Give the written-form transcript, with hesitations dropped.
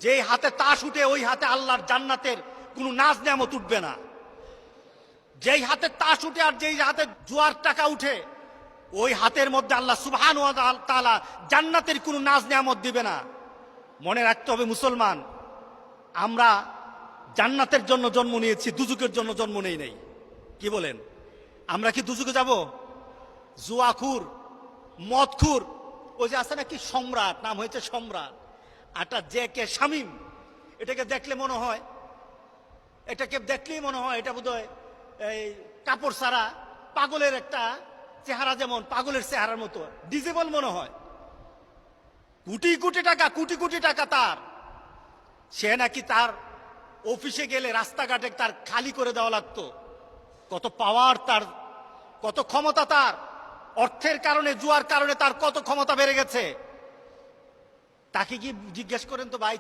যেই হাতে তাস উঠে ওই হাতে আল্লাহর জান্নাতের কোনো নাজ নেয়ামত উঠবে না। যেই হাতে তাস উঠে আর যেই হাতে জুয়ার টাকা উঠে ওই হাতের মধ্যে আল্লাহ সুবহানাহু ওয়া তাআলা জান্নাতের কোনো নাজ নেয়ামত দিবে না। মনে রাখতে হবে মুসলমান, আমরা জান্নাতের জন্য জন্ম নিয়েছি, দুজুকের জন্য জন্ম নেই নাই। কি বলেন? আমরা কি দুজুকে যাব? জুয়াখুর, মদখুর, ওই যে আছে নাকি সম্রাট, নাম হয়েছে সম্রাট, আটা যে কে শামীম, এটাকে দেখলে মনে হয়, এটাকে দেখলেই মনে হয় এটা বোধহয় এই কাপড় ছাড়া পাগলের একটা চেহারা, যেমন পাগলের চেহারার মতো ডিজেবল মনে হয়। কোটি কোটি টাকা, কোটি কোটি টাকা তার। সে নাকি তার অফিসে গেলে রাস্তাঘাটে তার খালি করে দেওয়া লাগতো। কত পাওয়ার তার, কত ক্ষমতা তার। অর্থের কারণে, জুয়ার কারণে তার কত ক্ষমতা বেড়ে গেছে। তাকে কি জিজ্ঞেস করেন তো ভাই?